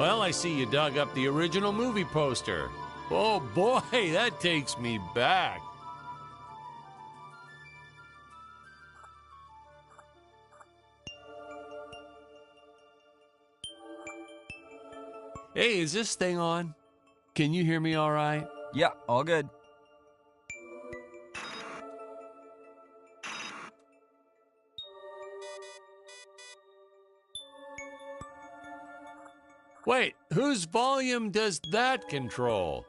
Well, I see you dug up the original movie poster. Oh boy, that takes me back. Hey, is this thing on? Can you hear me all right? Yeah, all good. Wait, whose volume does that control?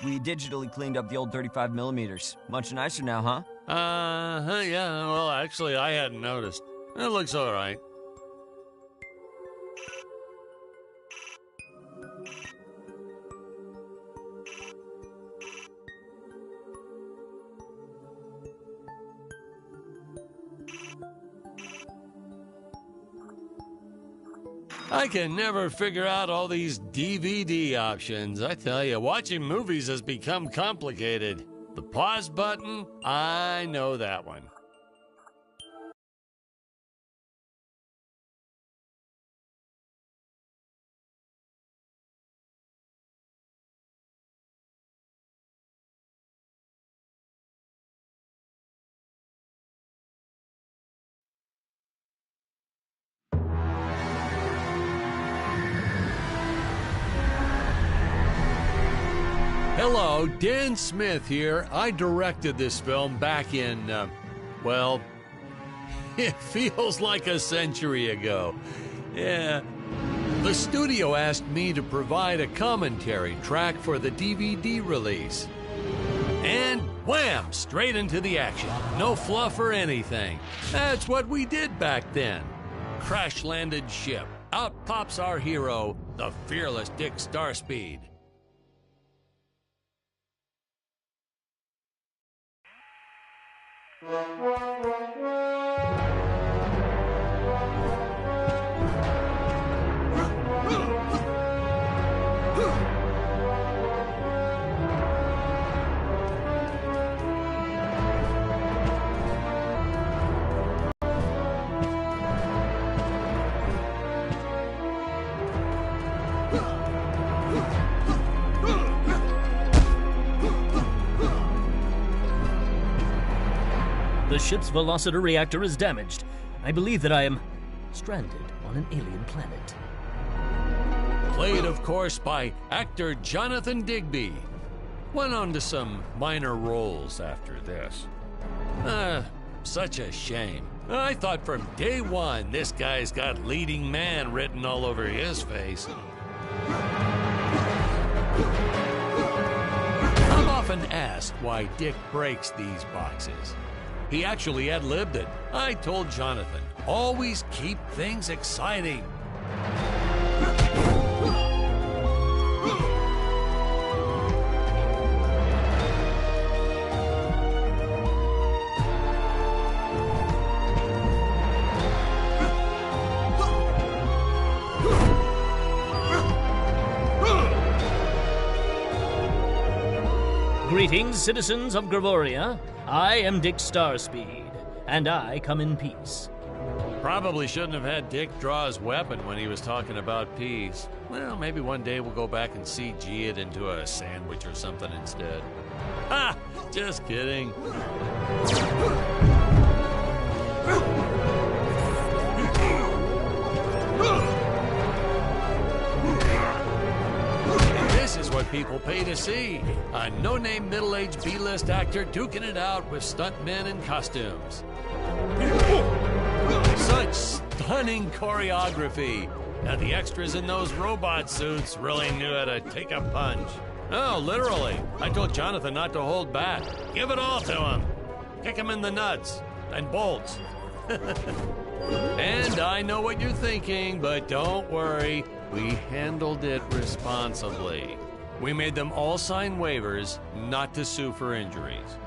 We digitally cleaned up the old 35 millimeters. Much nicer now, huh? Yeah, well, actually, I hadn't noticed. It looks all right. I can never figure out all these DVD options. I tell you, watching movies has become complicated. The pause button, I know that one. Hello, Dan Smith here. I directed this film back in, well, it feels like a century ago. Yeah. The studio asked me to provide a commentary track for the DVD release. And wham! Straight into the action. No fluff or anything. That's what we did back then. Crash-landed ship. Out pops our hero, the fearless Dick Starspeed. The ship's velocity reactor is damaged. I believe that I am stranded on an alien planet. Played, of course, by actor Jonathan Digby. Went on to some minor roles after this. Such a shame. I thought from day one this guy's got leading man written all over his face. I'm often asked why Dick breaks these boxes. He actually ad-libbed it. I told Jonathan, always keep things exciting. Greetings, citizens of Gravoria. I am Dick Starspeed, and I come in peace. Probably shouldn't have had Dick draw his weapon when he was talking about peace. Well, maybe one day we'll go back and CG it into a sandwich or something instead. Ha! Just kidding. This is what people pay to see. A no-name middle-aged B-list actor duking it out with stuntmen in costumes. Such stunning choreography. Now the extras in those robot suits really knew how to take a punch. Oh, literally. I told Jonathan not to hold back. Give it all to him. Kick him in the nuts and bolts. And I know what you're thinking, but don't worry. we handled it responsibly. We made them all sign waivers not to sue for injuries.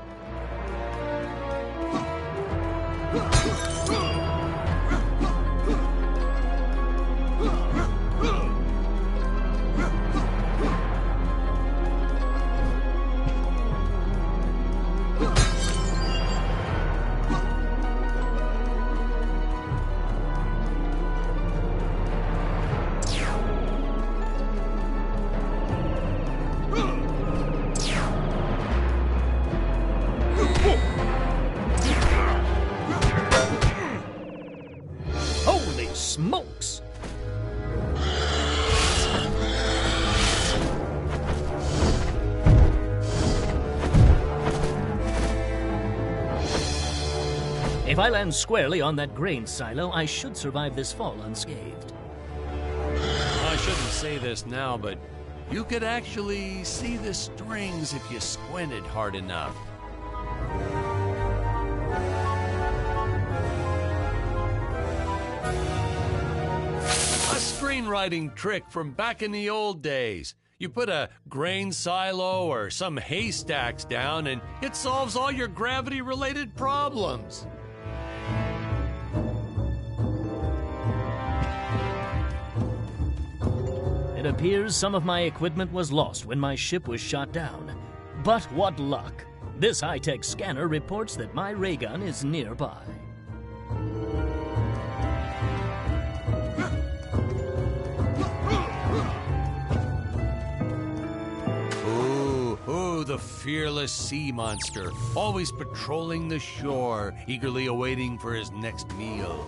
Holy smokes! If I land squarely on that grain silo, I should survive this fall unscathed. I shouldn't say this now, but you could actually see the strings if you squinted hard enough. A screenwriting trick from back in the old days. You put a grain silo or some haystacks down and it solves all your gravity-related problems. It appears some of my equipment was lost when my ship was shot down. But what luck! This high-tech scanner reports that my ray gun is nearby. Ooh, the fearless sea monster, always patrolling the shore, eagerly awaiting for his next meal.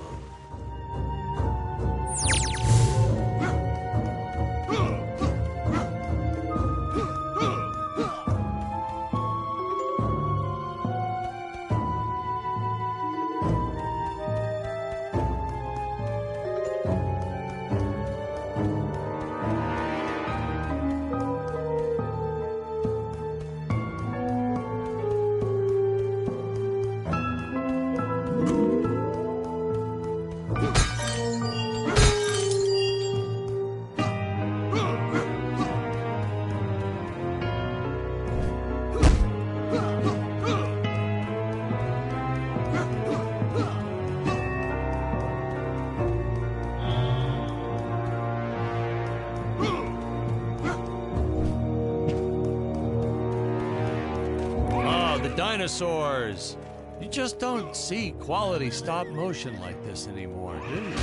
Dinosaurs! You just don't see quality stop motion like this anymore, do you?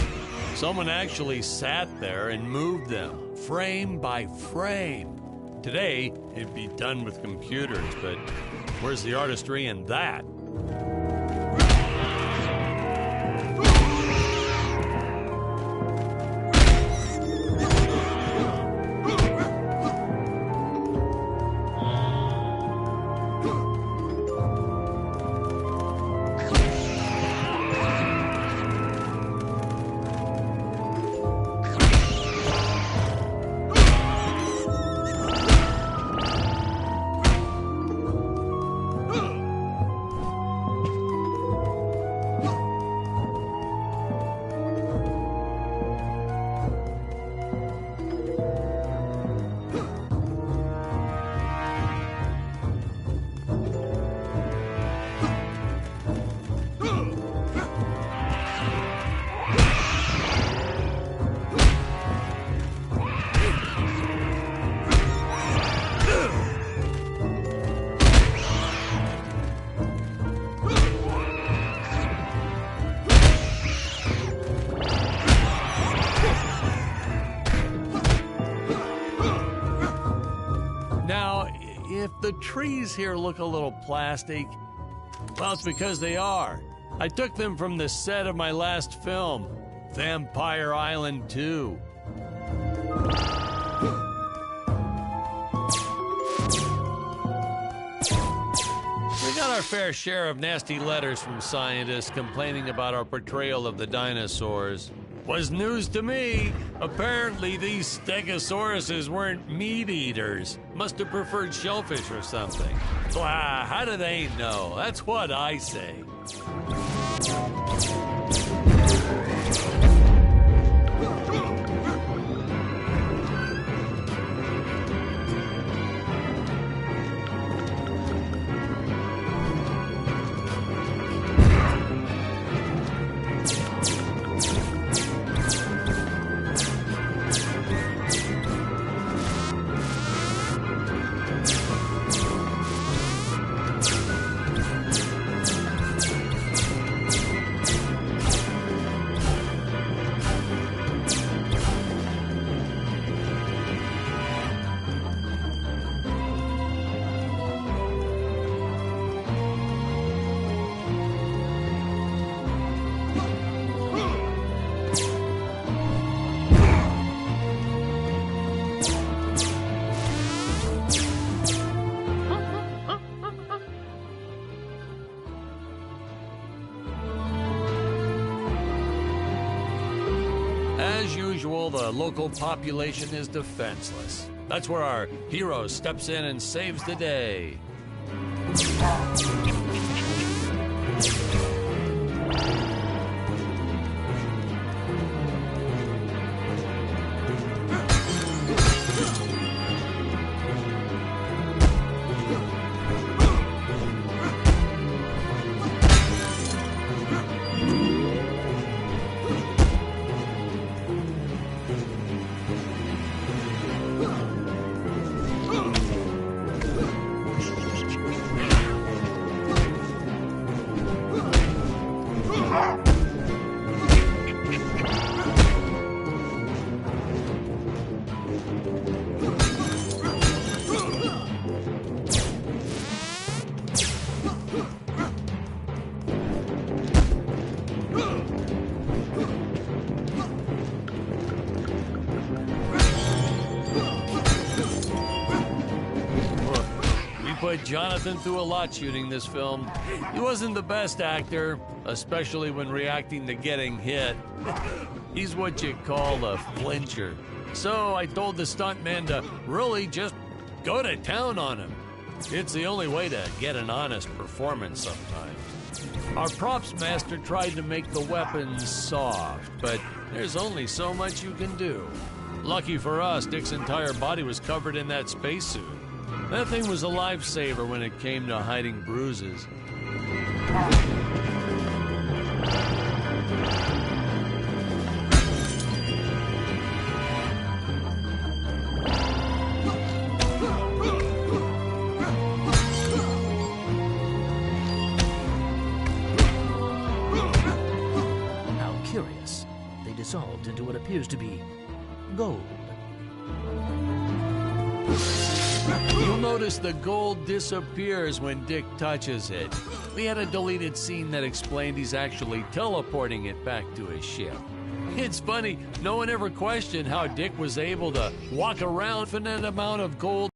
Someone actually sat there and moved them, frame by frame. Today, it'd be done with computers, but where's the artistry in that? If the trees here look a little plastic, well, it's because they are. I took them from the set of my last film, Vampire Island 2. We got our fair share of nasty letters from scientists complaining about our portrayal of the dinosaurs. Was news to me. Apparently, these stegosauruses weren't meat eaters. Must have preferred shellfish or something. Blah, how do they know? That's what I say. local population is defenseless. That's where our hero steps in and saves the day. Put Jonathan through a lot shooting this film. He wasn't the best actor, especially when reacting to getting hit. He's what you call a flincher. So I told the stuntman to really just go to town on him. It's the only way to get an honest performance sometimes. Our props master tried to make the weapons soft, but there's only so much you can do. Lucky for us, Dick's entire body was covered in that spacesuit. That thing was a lifesaver when it came to hiding bruises. How curious. They dissolved into what appears to be gold. You'll notice the gold disappears when Dick touches it. We had a deleted scene that explained he's actually teleporting it back to his ship. It's funny, no one ever questioned how Dick was able to walk around with an amount of gold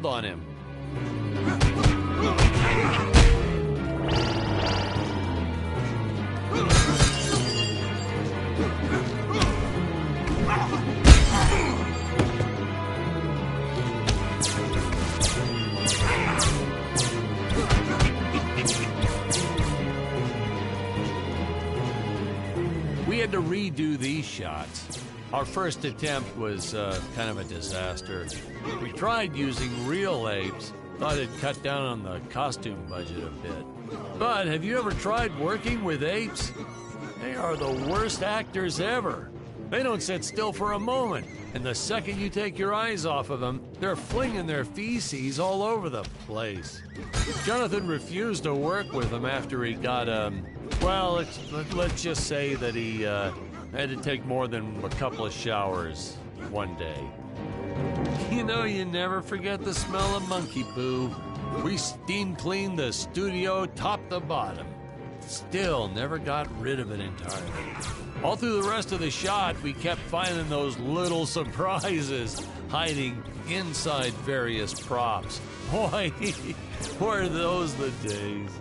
on him. We had to redo these shots. Our first attempt was kind of a disaster. We tried using real apes, thought it'd cut down on the costume budget a bit. But have you ever tried working with apes? They are the worst actors ever. They don't sit still for a moment, and the second you take your eyes off of them, they're flinging their feces all over the place. Jonathan refused to work with them after he got, well, let's just say that he had to take more than a couple of showers one day. You know, you never forget the smell of monkey poo. We steam cleaned the studio top to bottom. Still never got rid of it entirely. All through the rest of the shot, we kept finding those little surprises hiding inside various props. Boy, were those the days.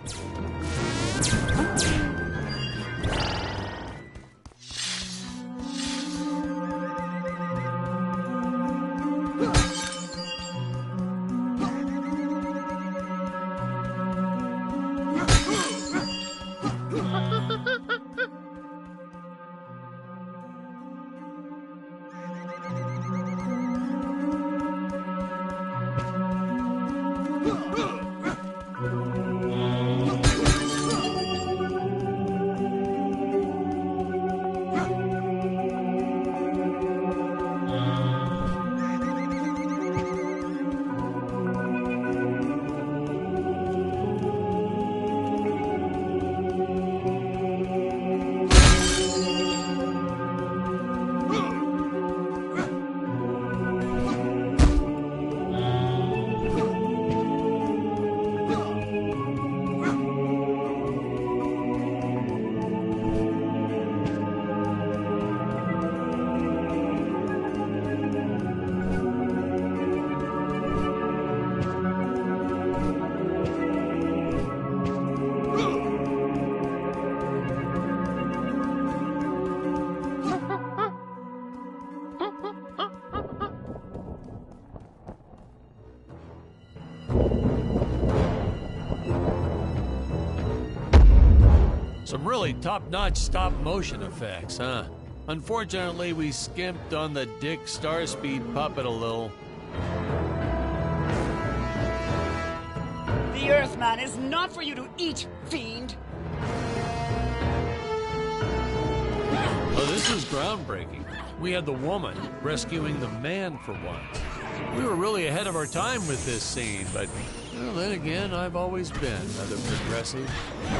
Some really top-notch stop-motion effects, huh? Unfortunately, we skimped on the Dick Starspeed puppet a little. The Earthman is not for you to eat, fiend! Oh, this is groundbreaking. We had the woman rescuing the man for once. We were really ahead of our time with this scene, but well, then again, I've always been rather progressive.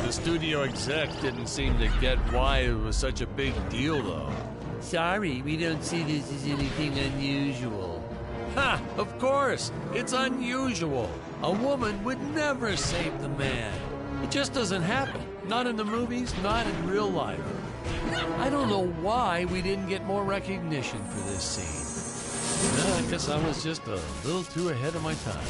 The studio exec didn't seem to get why it was such a big deal, though. Sorry, we don't see this as anything unusual. Ha! Of course! It's unusual. A woman would never save the man. It just doesn't happen. Not in the movies, not in real life. I don't know why we didn't get more recognition for this scene. Well, I guess I was just a little too ahead of my time.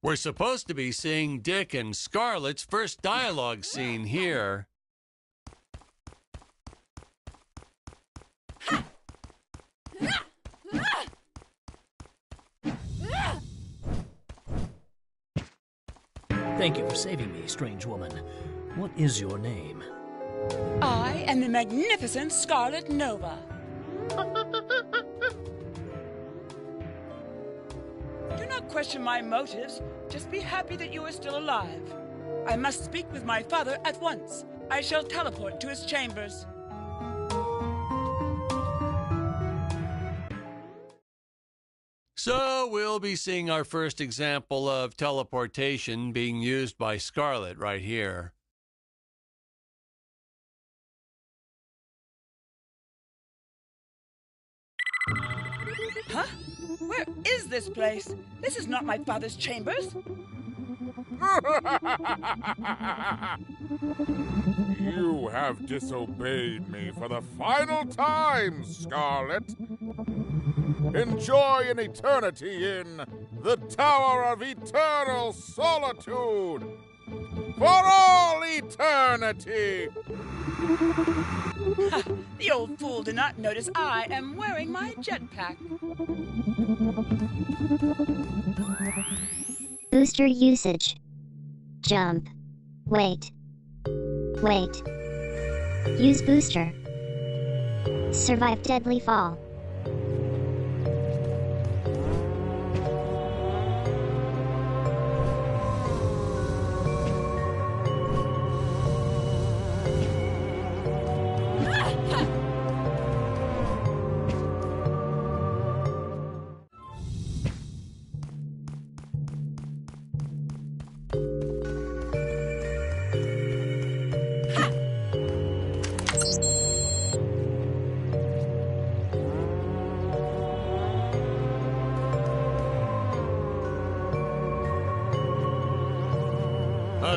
We're supposed to be seeing Dick and Scarlett's first dialogue scene here. Thank you for saving me, strange woman. What is your name? I am the magnificent Scarlet Nova. Do not question my motives. Just be happy that you are still alive. I must speak with my father at once. I shall teleport to his chambers. So we'll be seeing our first example of teleportation being used by Scarlett right here. Huh? Where is this place? This is not my father's chambers. You have disobeyed me for the final time, Scarlet. Enjoy an eternity in the Tower of Eternal Solitude. For all eternity! Ha! The old fool did not notice I am wearing my jetpack. Booster usage. Jump. Wait. Wait. Use booster. Survive deadly fall.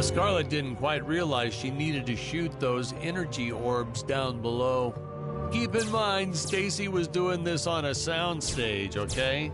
Scarlett didn't quite realize she needed to shoot those energy orbs down below. Keep in mind, Stacy was doing this on a soundstage, okay?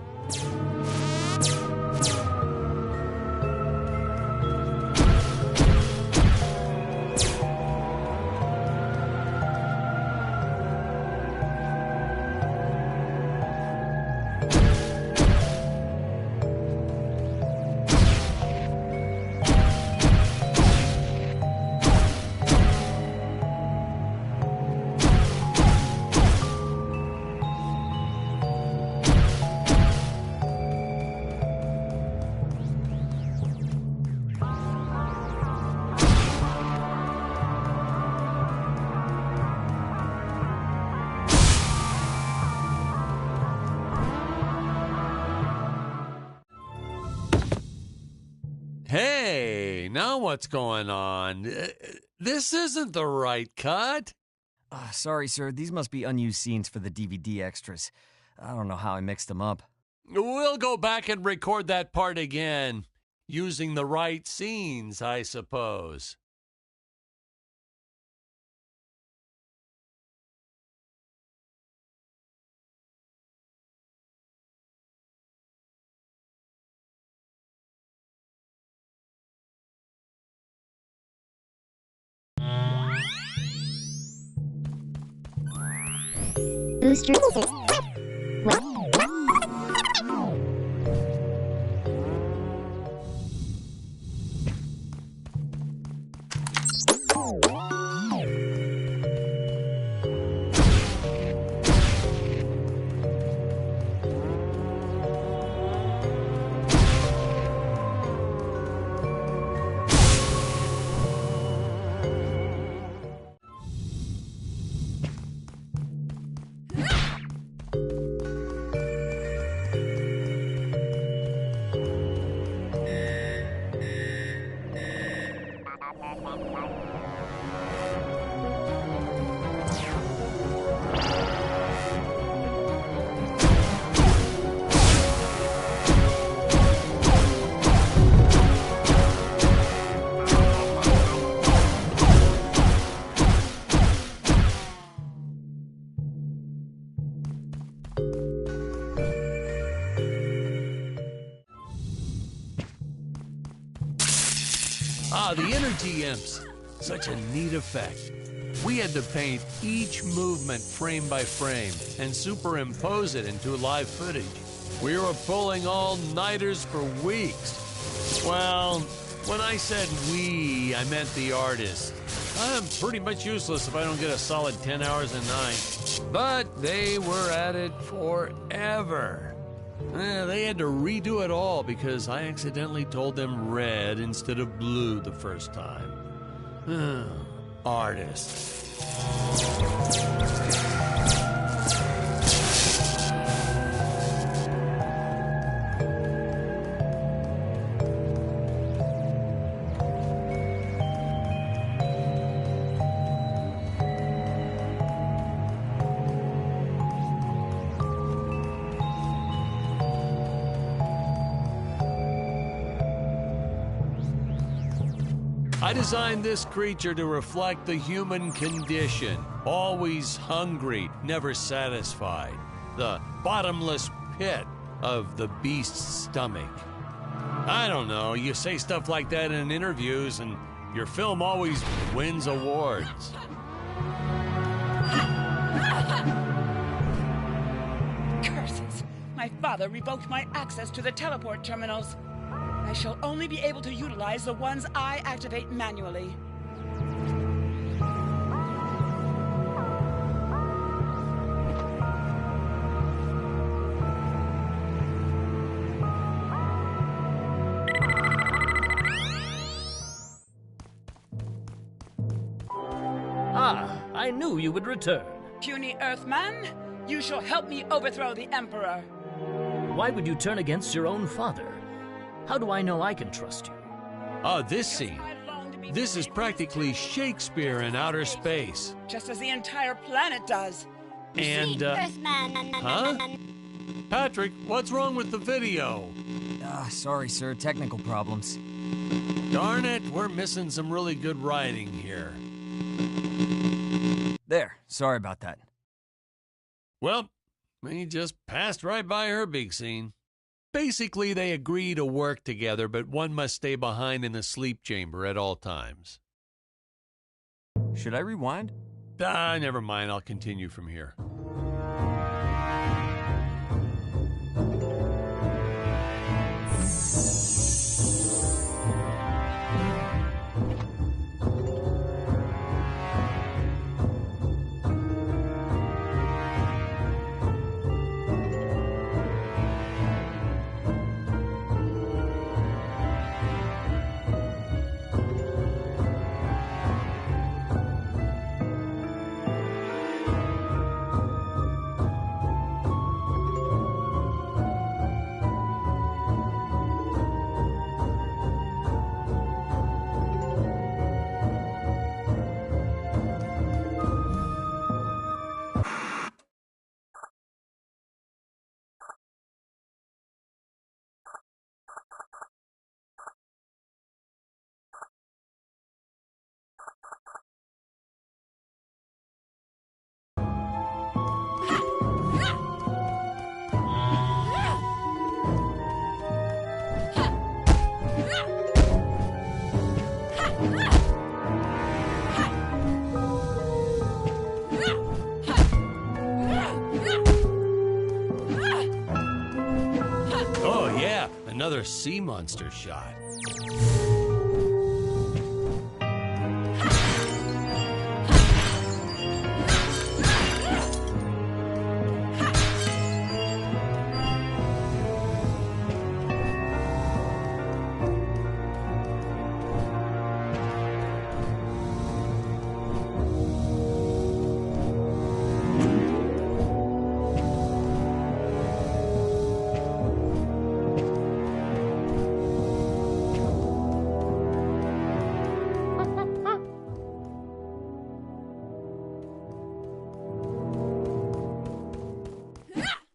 Hey, now what's going on? This isn't the right cut. Sorry, sir. These must be unused scenes for the DVD extras. I don't know how I mixed them up. We'll go back and record that part again, using the right scenes, I suppose. Booster. Wait. Ah, the energy imps. Such a neat effect. We had to paint each movement frame by frame and superimpose it into live footage. We were pulling all-nighters for weeks. Well, when I said we, I meant the artist. I'm pretty much useless if I don't get a solid 10 hours a night. But they were at it forever. They had to redo it all because I accidentally told them red instead of blue the first time. Artist. I designed this creature to reflect the human condition. Always hungry, never satisfied. The bottomless pit of the beast's stomach. I don't know, you say stuff like that in interviews and your film always wins awards. Curses! My father revoked my access to the teleport terminals. I shall only be able to utilize the ones I activate manually. Ah, I knew you would return. Puny Earthman, you shall help me overthrow the Emperor. Why would you turn against your own father? How do I know I can trust you? Oh, this scene. This is practically Shakespeare in outer space. Just as the entire planet does. And, huh? Patrick, what's wrong with the video? Sorry, sir. Technical problems. Darn it, we're missing some really good writing here. There. Sorry about that. Well, we just passed right by her big scene. Basically, they agree to work together, but one must stay behind in the sleep chamber at all times. Should I rewind? Never mind. I'll continue from here. another sea monster shot.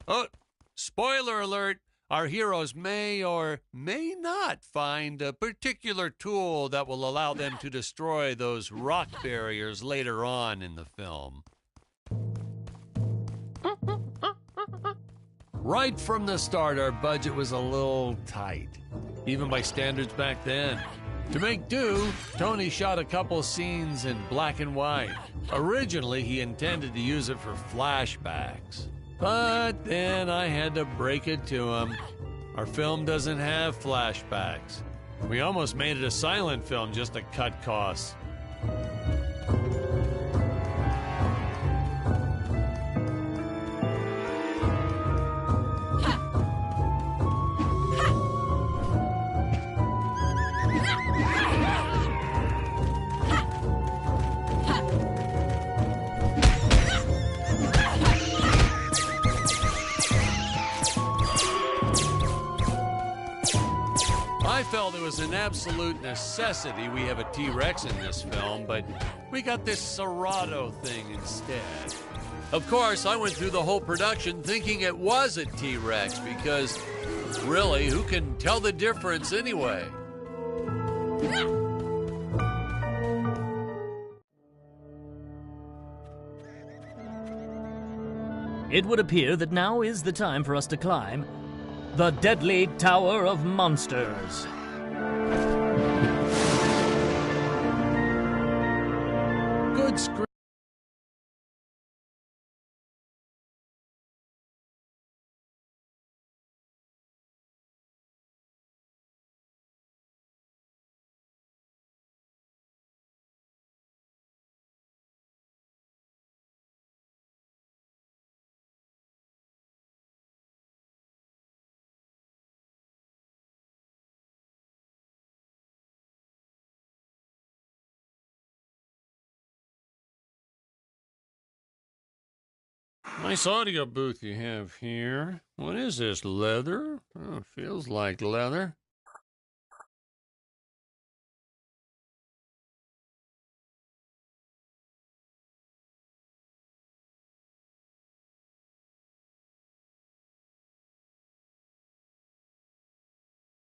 Oh, spoiler alert, our heroes may or may not find a particular tool that will allow them to destroy those rock barriers later on in the film. Right from the start, our budget was a little tight, even by standards back then. To make do, Tony shot a couple scenes in black and white. Originally, he intended to use it for flashbacks. But then I had to break it to him. Our film doesn't have flashbacks. We almost made it a silent film just to cut costs. I felt it was an absolute necessity we have a T-Rex in this film, but we got this Serato thing instead. Of course, I went through the whole production thinking it was a T-Rex because, really, who can tell the difference anyway? It would appear that now is the time for us to climb the Deadly Tower of Monsters. Good screen. Nice audio booth you have here. What is this, leather? Oh, it feels like leather.